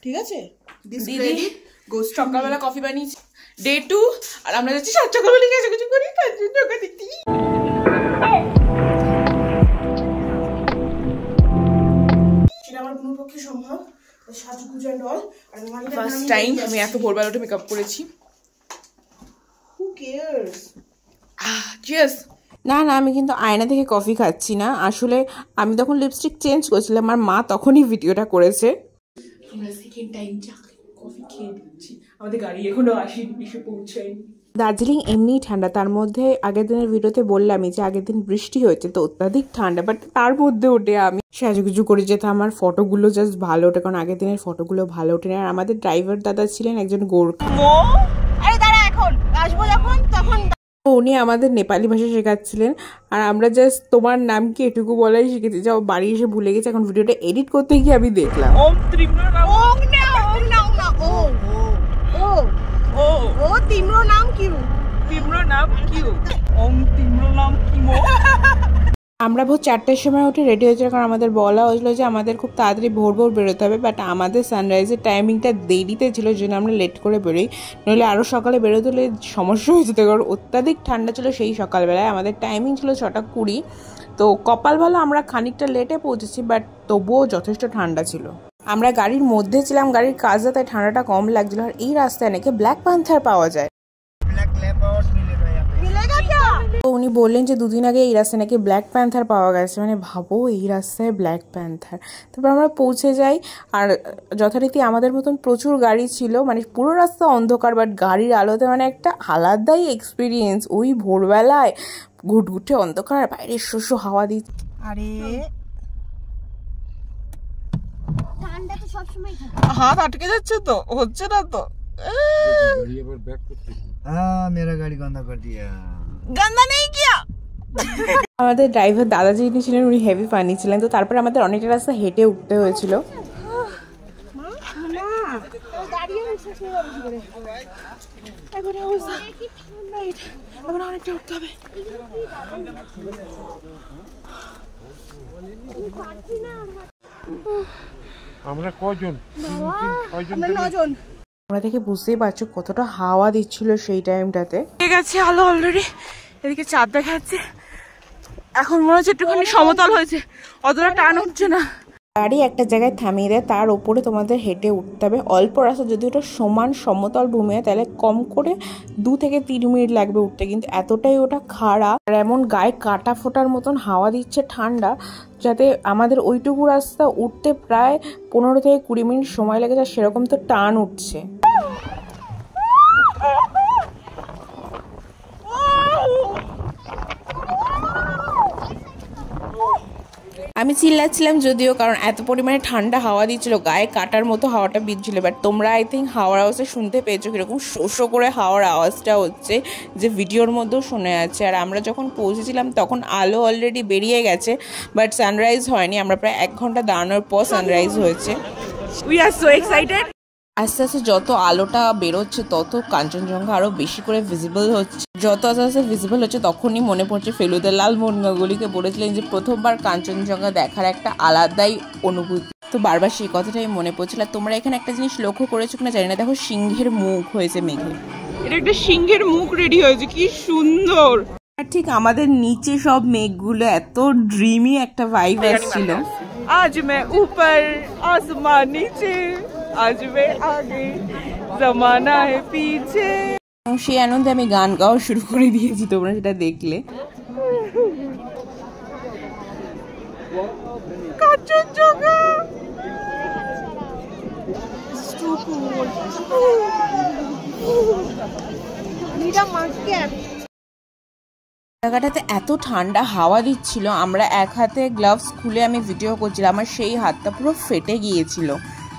ঠিক আছে? দিদি সকালবেলা কফি বানিয়েছি, ডে 2, আর আমরা যাচ্ছি সাত সকালবেলা কিছু কিছু করি কাঞ্চনজঙ্ঘা দেখতে। সেটা আমার কোনো পক্ষে সম্ভব। সাজুগুজু এন্ড অল, আর ফার্স্ট টাইম আমি এত ভোরবেলা উঠে মেকআপ করেছি। Who cares? চিয়ার্স। না না, আমি কিন্তু আয়না থেকে কফি খাচ্ছি না, আসলে আমি তখন লিপস্টিক চেঞ্জ করছিলাম, আমার মা তখনই ভিডিওটা করেছে। আমরা সেকেন্ড টাইম কফি খেয়ে দিচ্ছি, আমাদের গাড়ি এখনো আসেনি, এসে পৌঁছায়নি। দার্জিলিং এমনিই ঠান্ডা, তার মধ্যে আগের দিনের ভিডিওতে বললামই যে আগের দিন বৃষ্টি হয়েছে, তো অত্যাধিক ঠান্ডা, বাট তার মধ্যে ওঠে আমি সাজুগুজু করে যেতে আমার ফটোগুলো জাস্ট ভালো ওঠে, কারণ আগের দিনের ফটোগুলো ভালো ওঠে না। আর আমাদের ড্রাইভার দাদা ছিলেন একজন গোর্খা, উনি আমাদের নেপালি ভাষা শেখাচ্ছিলেন, আর আমরা জাস্ট তোমার নাম কি এটুকু বলাই শিখেছি, যাও বাড়ি এসে ভুলে গেছি। এখন ভিডিওটা এডিট করতে গিয়ে আমি দেখলাম আমরা ভোর 4টার সময় উঠে রেডি হয়েছিল, কারণ আমাদের বলা হয়েছিল যে আমাদের খুব তাড়াতাড়ি ভোর ভোর বেরোতে হবে, বাট আমাদের সানরাইজের টাইমিংটা দেরিতে ছিল, জন্য আমরা লেট করে বেরোই, নইলে আরও সকালে বেরোতে হলে সমস্যা হয়ে যেত, কারণ অত্যাধিক ঠান্ডা ছিল সেই সকালবেলায়। আমাদের টাইমিং ছিল 6:20, তো কপাল ভালো আমরা খানিকটা লেটে পৌঁছেছি, বাট তবুও যথেষ্ট ঠান্ডা ছিল। আমরা গাড়ির মধ্যে ছিলাম, গাড়ির কাজে, তাই ঠান্ডাটা কম লাগছিল। আর এই রাস্তায় নাকি ব্ল্যাক প্যান্থার পাওয়া যায়, তো উনি বললেন যে 2 দিন আগে এই রাস্তায় নাকি ব্ল্যাক প্যান্থার পাওয়া গেছে, মানে ভাবো এই রাস্তায় ব্ল্যাক প্যান্থার। তারপর আমরা পৌঁছে যাই, আর যথারীতি আমাদের মতন প্রচুর গাড়ি ছিল, মানে পুরো রাস্তা অন্ধকার, বাট গাড়ির আলোতে মানে একটা আলাদাই এক্সপিরিয়েন্স। ওই ভোরবেলায় ঘুটঘুটে অন্ধকার, বাইরে শস্য হাওয়া দিচ্ছে। আরে হাত আটকে যাচ্ছে তো, হচ্ছে না তো। मेरा गाड़ी गंदा कर दिया। गंदा नहीं किया। আমাদের ড্রাইভার দাদা যিনি ছিলেন উনি হেভি ফানি ছিলেন, তো তারপরে আমাদের অনেকটা রাস্তা হেঁটে উঠতে হয়েছিল। আমরা কয়জন? আমরা 9 জন। আমরা দেখে বুঝতেই পারছো কতটা হাওয়া দিচ্ছিল সেই টাইমটাতে। ঠিক আছে আলো অলরেডি, এদিকে চাঁদ দেখাচ্ছে, এখন মনে হচ্ছে একটুখানি সমতল হয়েছে, অতটা টান হচ্ছে না। গাড়ি একটা জায়গায় থামিয়ে দেয়, তার ওপরে তোমাদের হেঁটে উঠতে হবে। অল্প রাস্তা, যদি ওটা সমান সমতল ভূমি হয় তাহলে কম করে 2 থেকে 3 মিনিট লাগবে উঠতে, কিন্তু এতটাই ওটা খাড়া, আর এমন গায়ে কাটা ফোটার মতন হাওয়া দিচ্ছে ঠান্ডা, যাতে আমাদের ওইটুকু রাস্তা উঠতে প্রায় 15 থেকে 20 মিনিট সময় লেগে যায়, সেরকম তো টান উঠছে। আমি চিল্লাচ্ছিলাম যদিও, কারণ এত পরিমাণে ঠান্ডা হাওয়া দিচ্ছিল, গায়ে কাটার মতো হাওয়াটা বিচ্ছিল। বাট তোমরা আই থিঙ্ক হাওয়ার আওয়াজটা শুনতে পেয়েছো, কীরকম শো করে হাওয়ার আওয়াজটা হচ্ছে, যে ভিডিওর মধ্যেও শুনে যাচ্ছে। আর আমরা যখন পৌঁছেছিলাম তখন আলো অলরেডি বেরিয়ে গেছে, বাট সানরাইজ হয়নি। আমরা প্রায় 1 ঘন্টা দাঁড়ানোর পর সানরাইজ হয়েছে। We are so excited. আস্তে আস্তে যত আলোটা বেরোচ্ছে তত কাঞ্চনজঙ্ঘা আরো বেশি করে ভিজিবল হচ্ছে। যত আস্তে আস্তে ভিজিবল হচ্ছে তখনই মনে পড়ছে ফেলুদা লাল মনগাগুলিকে বলেছিলেন যে প্রথমবার কাঞ্চনজঙ্ঘা দেখার একটা আলাদাই অনুভূতি। তো বারবার সেই কথাটাই মনে পড়ছিল। তোমরা এখানে একটা জিনিস লক্ষ্য করেছো কিনা জানি না, দেখো সিংহের মুখ হয়েছে মেঘে, এটা একটা সিংহের মুখ রেডি হয়েছে, কি সুন্দর। আর ঠিক আমাদের নিচে সব মেঘগুলো এত ড্রিমি একটা ভাইব আসছিল। আজ মে উপর আসমান নিচে, আজ মে আগে জামানা হে পিছে। সেই আনন্দে আমি গান গাওয়া শুরু করে দিয়েছি, তোমরা সেটা দেখলে। কাঞ্চনজঙ্ঘা জায়গাটাতে এত ঠান্ডা হাওয়া দিচ্ছিল, আমরা এক হাতে গ্লাভস খুলে আমি ভিডিও করছিলাম, আমার সেই হাতটা পুরো ফেটে গিয়েছিল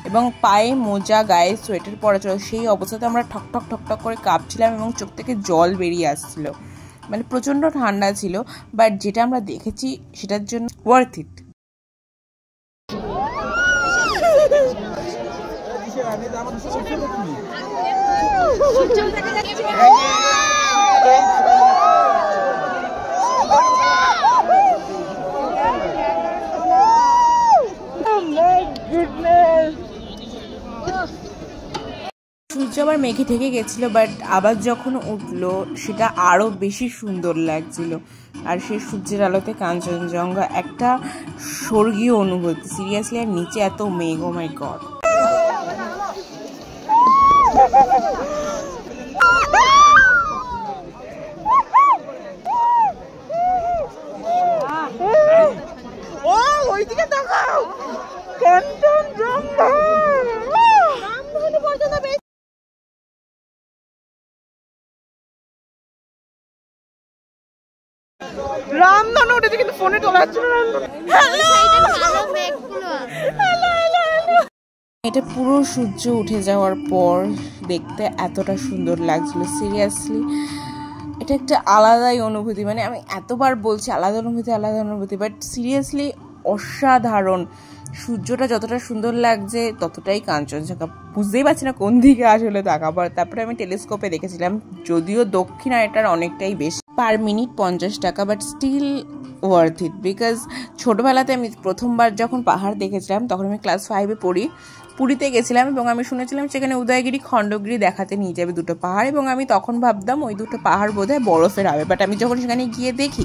এবং পায়ে মোজা, গায়ে সোয়েটার পরা ছিল। সেই অবস্থাতে আমরা ঠক ঠক ঠক ঠক করে কাঁপছিলাম এবং চোখ থেকে জল বেরিয়ে আসছিল, মানে প্রচণ্ড ঠান্ডা ছিল। বাট যেটা আমরা দেখেছি সেটার জন্য ওয়ার্থ ইট। সূর্য আবার মেঘে ঢেকে গেছিল, বাট আবার যখন উঠলো সেটা আরো বেশি সুন্দর লাগছিল। আর সেই সূর্যের আলোতে কাঞ্চনজঙ্ঘা একটা স্বর্গীয় অনুভূতি সিরিয়াসলি। আর নিচে এত মেঘ, ও মাই গড। ওইদিকে তাকাও, কাঞ্চনজঙ্ঘা। রামধনু উঠেছে কিন্তু ফোনে তোলা হচ্ছে না। এটা পুরো সূর্য উঠে যাওয়ার পর দেখতে এতটা সুন্দর লাগছিল সিরিয়াসলি। এটা একটা আলাদাই অনুভূতি, মানে আমি এতবার বলছি আলাদা অনুভূতি, বাট সিরিয়াসলি অসাধারণ। সূর্যটা যতটা সুন্দর লাগছে ততটাই কাঞ্চনজঙ্ঘা। বুঝতেই পারছি না কোন দিকে আসলে তাকাবার। তারপরে আমি টেলিস্কোপে দেখেছিলাম, যদিও দক্ষিণ আর এটার অনেকটাই বেশি, পার মিনিট 50 টাকা, but still worth it. Because ছোটোবেলাতে আমি প্রথমবার যখন পাহাড় দেখেছিলাম তখন আমি ক্লাস 5-এ পড়ি, পুরীতে গেছিলাম এবং আমি শুনেছিলাম সেখানে উদয়গিরি খণ্ডগিরি দেখাতে নিয়ে যাবে দুটো পাহাড়, এবং আমি তখন ভাবতাম ওই দুটো পাহাড় বোধহয় বরফের হবে। বাট আমি যখন সেখানে গিয়ে দেখি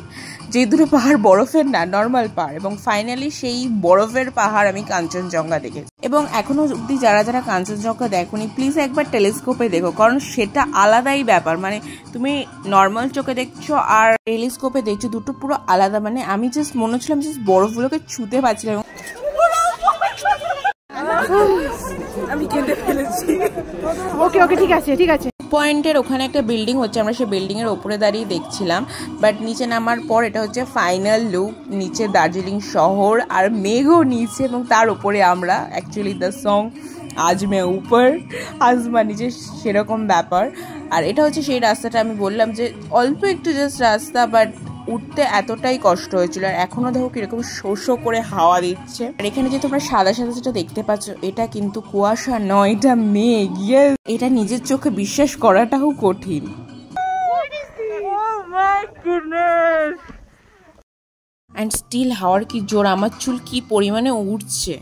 যে দুটো পাহাড় বরফের না, নর্মাল পাহাড়, এবং ফাইনালি সেই বরফের পাহাড় আমি কাঞ্চনজঙ্ঘা দেখেছি। এবং এখনো অব্দি যারা যারা কাঞ্চনজঙ্ঘা দেখোনি প্লিজ একবার টেলিস্কোপে দেখো, কারণ সেটা আলাদাই ব্যাপার। মানে তুমি নর্মাল চোখে দেখছো আর টেলিস্কোপে দেখছো, দুটো পুরো আলাদা। মানে আমি জাস্ট মনে হচ্ছিলাম জাস্ট বরফগুলোকে ছুঁতে পারছিলাম। আমি কেঁদে ফেলেছি। ওকে ঠিক আছে। পয়েন্টের ওখানে একটা বিল্ডিং হচ্ছে, আমরা সেই বিল্ডিং এর উপরে দাঁড়িয়ে দেখছিলাম। বাট নিচে নামার পর এটা হচ্ছে ফাইনাল লুক। নিচে দার্জিলিং শহর আর মেঘও নিচে, এবং তার উপরে আমরা, অ্যাকচুয়ালি দ্য সং আজ মে উপর আজমা নিচে, সেরকম ব্যাপার। আর এটা হচ্ছে সেই রাস্তাটা আমি বললাম যে অল্প একটু জাস্ট রাস্তা, বাট উঠতে এতটাই কষ্ট হয়েছিল। আর এখনো দেখো কিরকম শো করে হাওয়া দিচ্ছে। আর এখানে যে তোমরা সাদা যেটা দেখতে পাচ্ছ, এটা কিন্তু কুয়াশা নয়, এটা মেঘ। এটা নিজের চোখে বিশ্বাস করাটাও কঠিন। অ্যান্ড স্টিল হাওয়ার কি জোর, আমার চুল কি পরিমাণে উঠছে।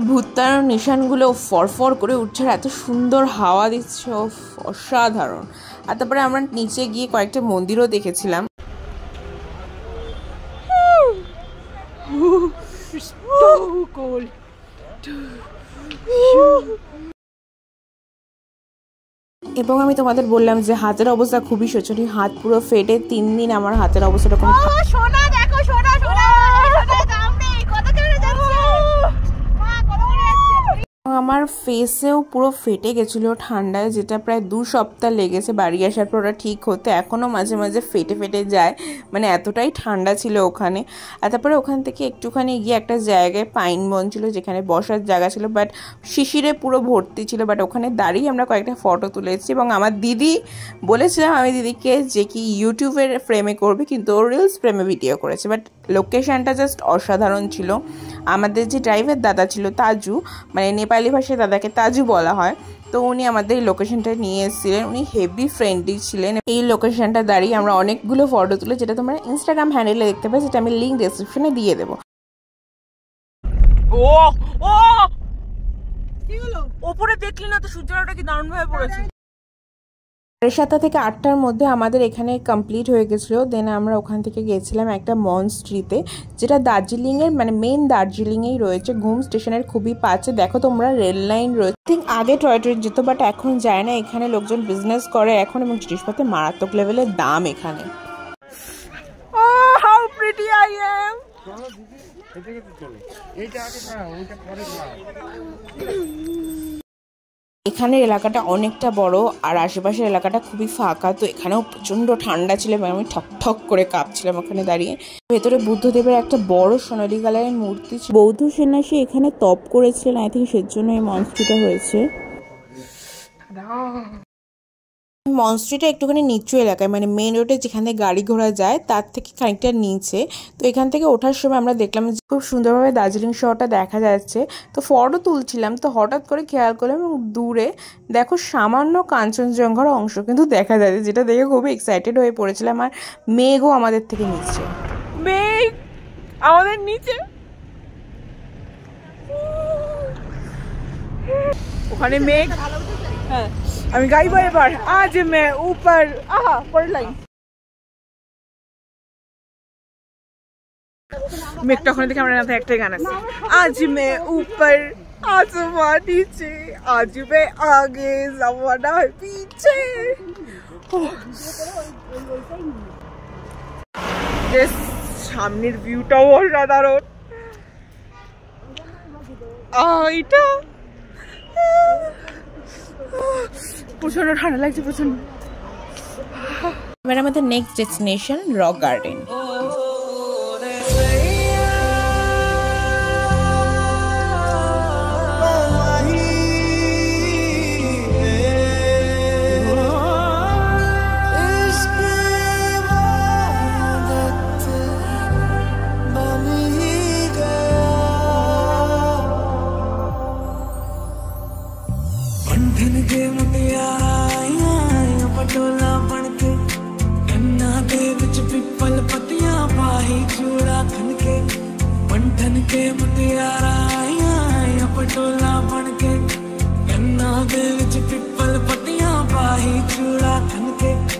ভূতার নিশানগুলো ফরফর করে উঠছে, আর এত সুন্দর হাওয়া দিচ্ছে, অসাধারণ। আর তারপরে আমরা নিচে গিয়ে কয়েকটা মন্দিরও দেখেছিলাম। এবং আমি তোমাদের বললাম যে হাতের অবস্থা খুবই শোচনীয়, হাত পুরো ফেটে 3 দিন আমার হাতের অবস্থা এরকম। আমার ফেসেও পুরো ফেটে গেছিলো ঠান্ডায়, যেটা প্রায় 2 সপ্তাহ লেগেছে বাড়ি আসার পর ওটা ঠিক হতে। এখনও মাঝে মাঝে ফেটে যায়, মানে এতটাই ঠান্ডা ছিল ওখানে। আর তারপরে ওখান থেকে একটুখানি গিয়ে একটা জায়গায় পাইন বন ছিল যেখানে বসার জায়গা ছিল, বাট শিশিরে পুরো ভর্তি ছিল। বাট ওখানে দাঁড়িয়ে আমরা কয়েকটা ফটো তুলেছি। এবং আমার দিদি বলেছিলাম আমি দিদিকে যে কি ইউটিউবের ফ্রেমে করবে, কিন্তু ও রিলস ফ্রেমে ভিডিও করেছে। বাট লোকেশনটা জাস্ট অসাধারণ ছিল। আমাদের যে ড্রাইভার দাদা ছিল তাজু, মানে নেপালি ভাষায় দাদাকে তাজু বলা হয়, তো উনি আমাদের এই লোকেশনটা নিয়ে এসেছিলেন। উনি হেভি ফ্রেন্ডলি ছিলেন। এই লোকেশনটা দাঁড়িয়ে আমরা অনেকগুলো ফটো তুলে, যেটা তোমরা ইনস্টাগ্রাম হ্যান্ডেলে দেখতে পাবে, যেটা আমি লিঙ্ক ডেসক্রিপশনে দিয়ে দেবো। ও ও কি হলো, উপরে দেখলি না তো সূর্যটা কি দারুণ ভাবে পড়েছে। 7টা থেকে 8টার মধ্যে আমাদের এখানে কমপ্লিট হয়ে গেছিলো। দেন আমরা ওখান থেকে গেছিলাম একটা মনস্ট্রিতে, যেটা দার্জিলিংয়ের মানে মেন দার্জিলিংয়েই রয়েছে, ঘুম স্টেশনের খুবই পাশে। দেখো তোমরা রেল লাইন রয়েছে। ঠিক আগে টয় ট্রেন যেত, বাট এখন যায় না। এখানে লোকজন বিজনেস করে এখন, এবং জিনিসপত্রের মারাত্মক লেভেলের দাম এখানে। How pretty I am. এখানের এলাকাটা অনেকটা বড়, আর আশেপাশের এলাকাটা খুবই ফাঁকা। তো এখানেও প্রচন্ড ঠান্ডা ছিল এবং আমি ঠক করে কাঁপছিলাম ওখানে দাঁড়িয়ে। ভেতরে বুদ্ধদেবের একটা বড় সোনালী কালারের মূর্তি ছিল। বৌদ্ধ সন্ন্যাসী এখানে তপ করেছিলেন, আই থিঙ্ক সেজন্য এই মনস্ট্রিটা হয়েছে। মনস্ট্রিটা একটুখানি নিচু এলাকায়, মানে মেন রোডে যেখান থেকে গাড়ি ঘোড়া যায় তার থেকে খানিকটা নিচে। তো এখান থেকে ওঠার সময় আমরা দেখলাম যে খুব সুন্দরভাবে দার্জিলিং শহরটা দেখা যাচ্ছে। তো ফটো তুলছিলাম, তো হঠাৎ করে খেয়াল করলাম এবং দূরে দেখো সামান্য কাঞ্চনজঙ্ঘার অংশ কিন্তু দেখা যাচ্ছে, যেটা দেখে খুবই এক্সাইটেড হয়ে পড়েছিলাম। আর মেঘও আমাদের থেকে নিচে, মেঘ আমাদের নিচে, ওখানে মেঘ। হ্যাঁ আমি গাইবো এবার, আজ মে উপর, আহা পরের লাইন। মেঘটা ওখানে দেখে আমরা একটাই গান আছে, আজ মে উপর आसमां नीचे, आज मैं आगे जमाना है पीछे। সামনের ভিউটাও অসাধারণ। এটা প্রচন্ড ঠান্ডা লাগছে, প্রচন্ড। এবার আমাদের নেক্সট ডেস্টিনেশন রক গার্ডেন।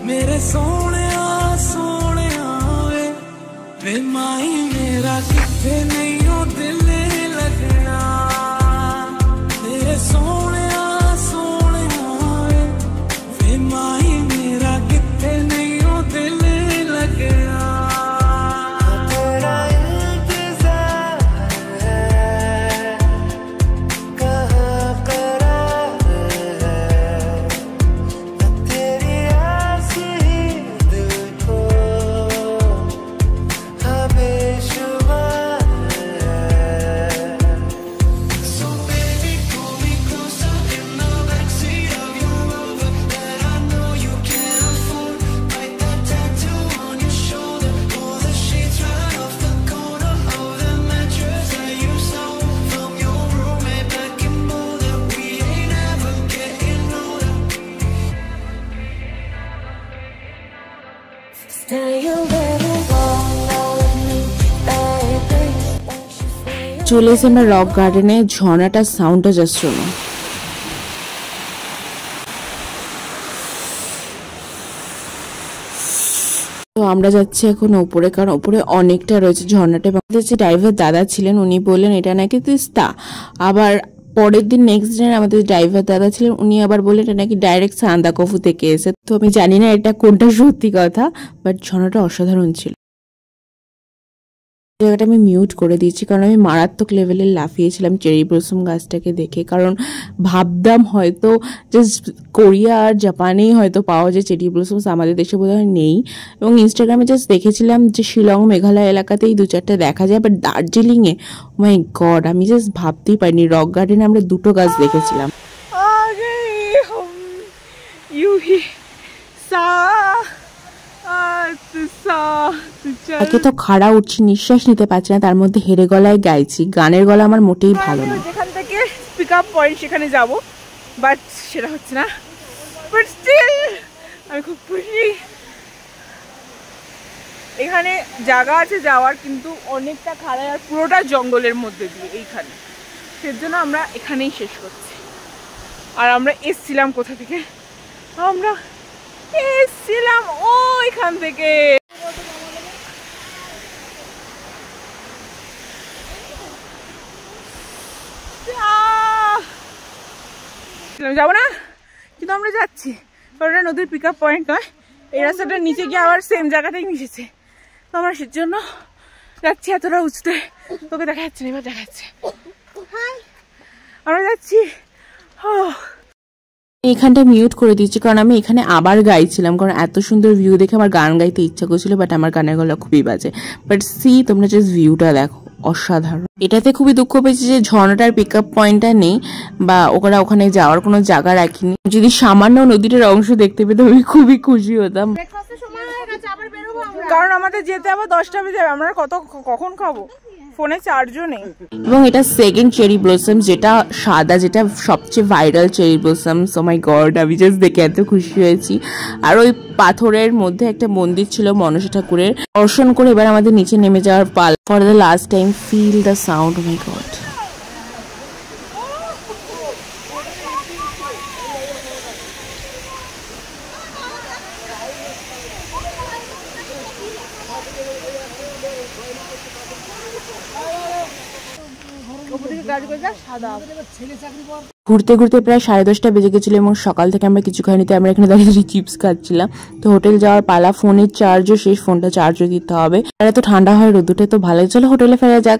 मेरे सोने सोने वे माई मेरा किथे नहीं हो दिल लगना, मेरे सोने सोने वे माई मेरा किथे नहीं हो दिल लगना। চলে এসে আমরা রক গার্ডেনে, ঝর্ণাটার সাউন্ডটা জাস্ট শোনো। তো আমরা যাচ্ছি এখন উপরে, কারণ উপরে অনেকটা রয়েছে ঝর্ণাটা। আমাদের যে ড্রাইভার দাদা ছিলেন উনি বললেন এটা নাকি তিস্তা, আবার পরের দিন নেক্সট দিন আমাদের ড্রাইভার দাদা ছিলেন উনি আবার বললেন এটা নাকি ডাইরেক্ট সান্দাকফু থেকে এসে। তো আমি জানি না এটা কোনটা সত্যি কথা, বাট ঝর্ণাটা অসাধারণ ছিল। জায়গাটা আমি মিউট করে দিয়েছি কারণ আমি মারাত্মক লেভেলের লাফিয়েছিলাম চেরি ব্লসম গাছটাকে দেখে, কারণ ভাবতাম হয়তো জাস্ট কোরিয়া আর জাপানেই হয়তো পাওয়া যায় চেরি ব্লসমস, আমাদের দেশে বোধহয় নেই। এবং ইনস্টাগ্রামে জাস্ট দেখেছিলাম যে শিলং মেঘালয় এলাকাতেই 2-4টা দেখা যায়, বাট দার্জিলিংয়ে মাই গড আমি জাস্ট ভাবতেই পারিনি। রক গার্ডেনে আমরা 2টো গাছ দেখেছিলাম। একে তো খাড়া উঠছি, নিঃশ্বাস নিতে পারছি না, তার মধ্যে হেরে গলায় গাইছি। গানের গলা আমার মোটেই ভালো না। যেখান থেকে পিক আপ পয়েন্ট সেখানে যাব, বাট সেটা হচ্ছে না, বাট স্টিল আমি খুব খুশি। এখানে জায়গা আছে যাওয়ার, কিন্তু অনেকটা খাড়া আর পুরোটা জঙ্গলের মধ্যে দিয়ে এইখানে, সেজন্য আমরা এখানেই শেষ করছি। আর আমরা এসছিলাম কোথা থেকে? আমরা এসছিলাম ওইখান থেকে। যাবো না, কিন্তু আমরা যাচ্ছি, কারণ এটা নদীর পিক আপ পয়েন্ট নয়, এই রাস্তাটা নিচে গিয়ে আবার সেম জায়গাটাই মিশেছে। তো আমরা সেজন্য যাচ্ছি এতটা উঁচুতে। তোকে দেখা যাচ্ছে না, এবার দেখা যাচ্ছে। আমরা যাচ্ছি। এখানটা মিউট করে দিচ্ছি কারণ আমি এখানে আবার গাইছিলাম, কারণ এত সুন্দর ভিউ দেখে আমার গান গাইতে ইচ্ছা করছিল, বাট আমার গানের গলা খুবই বাজে। বাট সি তোমরা জাস্ট ভিউটা দেখো। অসাধারণ। এটাতে খুবই দুঃখ পেয়েছি যে ঝর্ণাটার পিক আপ পয়েন্টটা নেই বা ওরা ওখানে যাওয়ার কোনো জায়গা রাখিনি। যদি সামান্য নদীটার অংশ দেখতে পেতাম আমি খুবই খুশি হতাম, কারণ আমাদের যেতে আবার 10টা বেজে যাবে, আমরা কখন খাবো, ফোনে চার্জও নেই। এবং এটা সেকেন্ড চেরি ব্লসম, যেটা সাদা, যেটা সবচেয়ে viral cherry blossom. So my god, আমি জাস্ট দেখে এত খুশি হয়েছি। আর ওই পাথরের মধ্যে একটা মন্দির ছিল মনসা ঠাকুরের, দর্শন করে এবার আমাদের নিচে নেমে যাওয়ার পাল। For the last time feel the sound, oh my god. ঘুরতে ঘুরতে প্রায় 10:30 বেজে গেছিল এবং সকাল থেকে আমরা কিছু খাইনি, আমরা এখানে দাঁড়িয়ে চিপস খাচ্ছিলাম। তো হোটেল যাওয়ার পালা, ফোনের চার্জও শেষ, ফোনটা চার্জও দিতে হবে। আর এত ঠান্ডা হয় রোদুটে, তো ভালোই, চলো হোটেলে ফেরা যাক।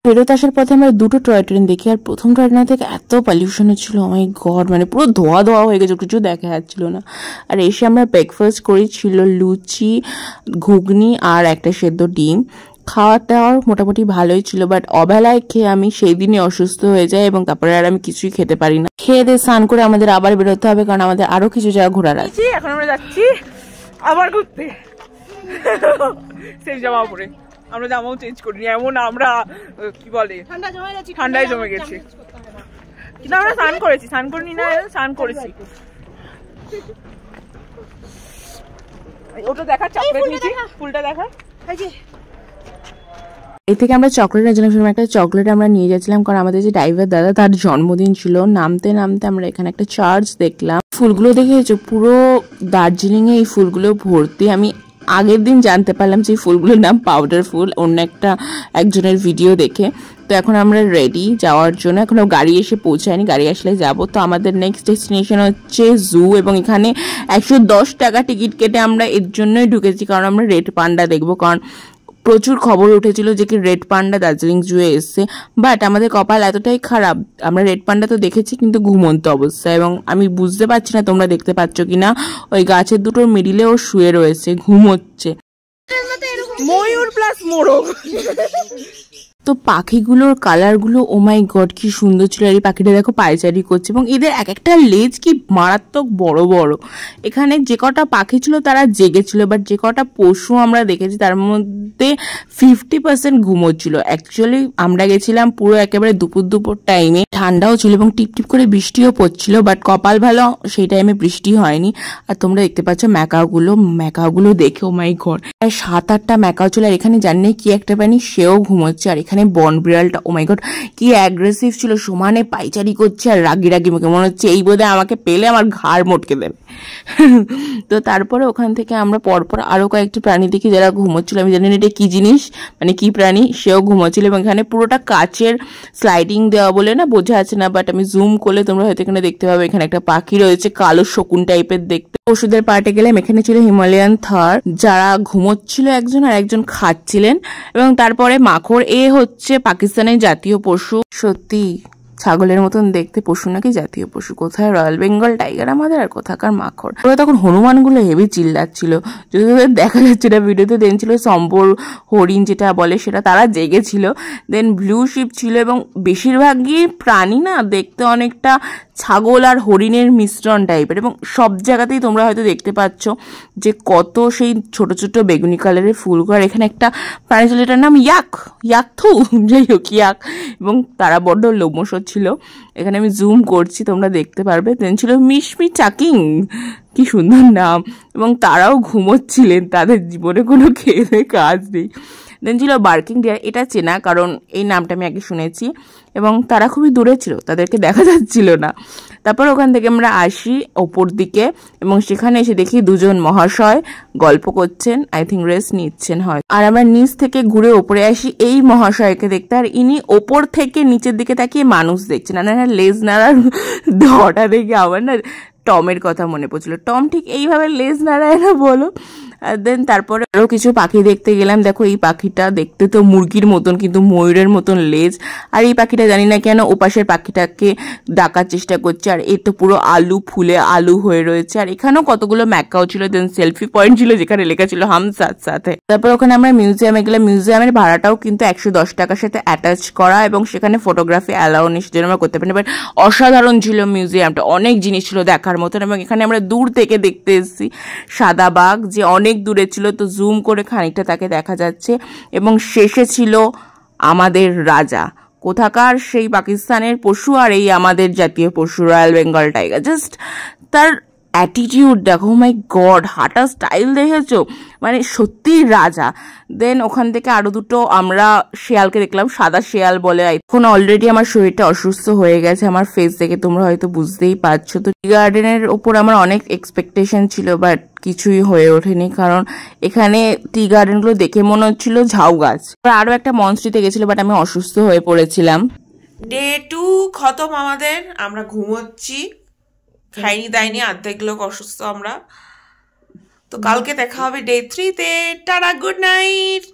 ফেরত আসার পথে আমরা দুটো টয় ট্রেন দেখি, আর প্রথম টয় ট্রেন থেকে এত পলিউশন ছিল, ও মাই গড, মানে পুরো ধোয়া ধোয়া হয়ে গেছে, কিছু দেখা যাচ্ছিল না। আর এসে আমরা ব্রেকফাস্ট করি, ছিল লুচি, ঘুগনি আর একটা সেদ্ধ ডিম। খাওয়া দাওয়ার মোটামুটি ভালোই ছিল, বাট অবেলায় খেয়ে আমি সেই দিনই অসুস্থ হয়ে যাই এবং তারপরে আর আমি কিছুই খেতে পারি না। খেয়ে দিয়ে স্নান করে আমাদের আবার বেরোতে হবে, কারণ আমাদের আরো কিছু জায়গা ঘোরার আছে। এখন আমরা যাচ্ছি আবার ঘুরতে, সেফ জামা পরে। আমরা জামাও চেঞ্জ করিনি, এমন আমরা কি বলে ঠান্ডায় জমে গেছি। কিন্তু আমরা স্নান করেছি, স্নান করিনি না, স্নান করেছি। ওটা দেখা, চকলেট নিয়েছি, ফুলটা দেখা। এই থেকে আমরা চকলেট নিয়েছিলাম, একটা চকলেট আমরা নিয়ে যাচ্ছিলাম, কারণ আমাদের যে ড্রাইভার দাদা, তার জন্মদিন ছিল। নামতে নামতে আমরা এখানে একটা চার্চ দেখলাম। ফুলগুলো দেখেছো, পুরো দার্জিলিং এ এই ফুলগুলো ভর্তি। আমি আগের দিন জানতে পারলাম যে ফুলগুলোর নাম পাউডার ফুল, অন্য একজনের ভিডিও দেখে। তো এখন আমরা রেডি যাওয়ার জন্য, এখনো গাড়ি এসে পৌঁছায়নি, গাড়ি আসলে যাব। তো আমাদের নেক্সট ডেস্টিনেশন হচ্ছে জু, এবং এখানে 110 টাকা টিকিট কেটে আমরা এর জন্যই ঢুকেছি, কারণ আমরা রেড পান্ডা দেখবো। কারণ প্রচুর খবর উঠেছিল যে কি রেড পান্ডা দার্জিলিং জুয়ে এসছে, বাট আমাদের কপাল এতটাই খারাপ, আমরা রেড পান্ডা তো দেখেছি কিন্তু ঘুমন্ত অবস্থায়, এবং আমি বুঝতে পারছি না তোমরা দেখতে পাচ্ছ কিনা, ওই গাছের দুটোর মিডিলে ও শুয়ে রয়েছে, ঘুমোচ্ছে। ময়ূর প্লাস মোরগ। তো পাখিগুলোর কালারগুলো, ও মাই গড, কি সুন্দর ছিল। আর এই পাখিটা দেখো পায়চারি করছে, এবং এদের এক একটা লেজ কি মারাত্মক বড় বড়। এখানে যে কটা পাখি ছিল তারা জেগেছিল, বাট যে কটা পশু আমরা দেখেছি তার মধ্যে 50% ঘুমোচ্ছিল। অ্যাকচুয়ালি আমরা গেছিলাম পুরো একেবারে দুপুর টাইমে, ঠান্ডাও ছিল এবং টিপটিপ করে বৃষ্টিও পড়ছিল, বাট কপাল ভালো সেই টাইমে বৃষ্টি হয়নি। আর তোমরা দেখতে পাচ্ছ ম্যাকাওগুলো দেখে, ও মাই গড, 7-8টা ম্যাকাও ছিল। আর এখানে জানি কি একটা প্রাণী, সেও ঘুমোচ্ছে। আর এখানে বন বিড়ালটা, ও মাই গড, কি অ্যাগ্রেসিভ ছিল, সমানে পাইচারি করছে আর রাগি মুখে, মনে হচ্ছে এই বোধহয় আমাকে পেলে আমার ঘাড় মটকে দেবে। তো তারপরে ওখান থেকে আমরা পরপর আরো কয়েকটি প্রাণী দেখি যারা ঘুমোচ্ছিল। আমি জানি না এটা কি জিনিস, মানে কি প্রাণী, সেও ঘুমোচ্ছিল। এবং এখানে পুরোটা কাচের স্লাইডিং দেওয়া বলে না বোঝা আছে না, বাট আমি জুম করলে তোমরা হয়তো এখানে দেখতে পাবে। এখানে একটা পাখি রয়েছে, কালো শকুন টাইপের দেখতে। ওষুধের পার্টে গেলাম, এখানে ছিল হিমালয়ান থার, যারা ঘুমোচ্ছিল একজন আর একজন খাচ্ছিলেন। এবং তারপরে মাখর, এ হচ্ছে পাকিস্তানের জাতীয় পশু। সত্যি ছাগলের মতন দেখতে পশু নাকি জাতীয় পশু, কোথায় রয়্যাল বেঙ্গল টাইগার আমাদের, আর কোথাকার মাখর। ওরা তখন হনুমানগুলো হেভি চিল্লাচ্ছিল, যদি ওদের দেখা যাচ্ছে না ভিডিওতে। দেন ছিল সম্বর হরিণ যেটা বলে সেটা, তারা জেগেছিল। দেন ব্লু শিপ ছিল, এবং বেশিরভাগই প্রাণী না দেখতে অনেকটা ছাগল আর হরিণের মিশ্রণ টাইপের, এবং সব জায়গাতেই তোমরা হয়তো দেখতে পাচ্ছ যে কত সেই ছোট ছোট বেগুনি কালারের ফুল। আর এখানে একটা প্রাণী ছিল, এটার নাম ইয়াকথু, যাই হোক ইয়াক, এবং তারা বড্ড লোমশ ছিল। এখানে আমি জুম করছি, তোমরা দেখতে পারবে। দেন ছিল মিশমি চাকিং, কি সুন্দর নাম, এবং তারাও ঘুমোচ্ছিলেন, তাদের জীবনে কোনো খেয়ে কাজ নেই। দেন ছিল বার্কিং ডিয়ার, এটা চেনা কারণ এই নামটা আমি আগে শুনেছি, এবং তারা খুবই দূরে ছিল, তাদেরকে দেখা যাচ্ছিল না। তারপর ওখান থেকে আমরা আসি ওপর দিকে, এবং সেখানে এসে দেখি দুজন মহাশয় গল্প করছেন, আই থিঙ্ক রেস্ট নিচ্ছেন হয়। আর আমরা নিচ থেকে ঘুরে ওপরে আসি এই মহাশয়কে দেখতে, আর ইনি ওপর থেকে নিচের দিকে তাকিয়ে মানুষ দেখছেন। আর লেজ নাড়ার ধটা দেখে আমার না টমের কথা মনে পড়ছিল। টম ঠিক এইভাবে লেজ নাড়ায় না বলো। আর দেন তারপরে আরো কিছু পাখি দেখতে গেলাম। দেখো এই পাখিটা দেখতে তো মুরগির মতন, কিন্তু ময়ূরের মতন লেজ। আর এই পাখিটা জানি না কেন ওপাশের পাখিটাকে ডাকার চেষ্টা করছে, আর এই তো পুরো আলু ফুলে আলু হয়ে রয়েছে। আর এখানেও কতগুলো ম্যাকাও ছিল, দেন সেলফি পয়েন্ট ছিল যেখানে লেখা ছিল হাম সাথ সাথে। তারপর ওখানে আমরা মিউজিয়ামে গেলাম। মিউজিয়ামের ভাড়াটাও কিন্তু 110 টাকার সাথে অ্যাটাচ করা, এবং সেখানে ফটোগ্রাফি অ্যালাউ নেই, সেজন্য আমরা করতে পারিনি। বাট অসাধারণ ছিল মিউজিয়ামটা, অনেক জিনিস ছিল দেখার মতন। এবং এখানে আমরা দূর থেকে দেখতে এসেছি সাদা বাঘ, যে অনেক দূরে ছিল, তো জুম করে খানিকটা তাকে দেখা যাচ্ছে। এবং শেষে ছিল আমাদের রাজা, কোথাকার সেই পাকিস্তানের পশু, আর এই আমাদের জাতীয় পশু রয়্যাল বেঙ্গল টাইগার। জাস্ট তার অ্যাটিটিউড দেখো, মাই গড, হাঁটার স্টাইল দেখেছো, মানে সত্যি রাজা। দেন ওখান থেকে আরো দুটো আমরা শেয়ালকে দেখলাম, সাদা শেয়াল বলে। এখন অলরেডি আমার শরীরটা অসুস্থ হয়ে গেছে, আমার ফেস দেখে তোমরা হয়তো বুঝতেই পারছো। তো টি গার্ডেনের ওপর আমার অনেক এক্সপেকটেশন ছিল, বাট কিছুই হয়ে ওঠেনি, কারণ এখানে টি গার্ডেন গুলো দেখে মনে হচ্ছিল ঝাউ গাছ। আরো একটা মনস্ট্রিতে গেছিল, বাট আমি অসুস্থ হয়ে পড়েছিলাম। ডে 2 খতম আমাদের, আমরা ঘুমোচ্ছি, খাইনি দাইনি, অর্ধেক লোক অসুস্থ আমরা। তো কালকে দেখা হবে ডে 3 তে। Tata, good night.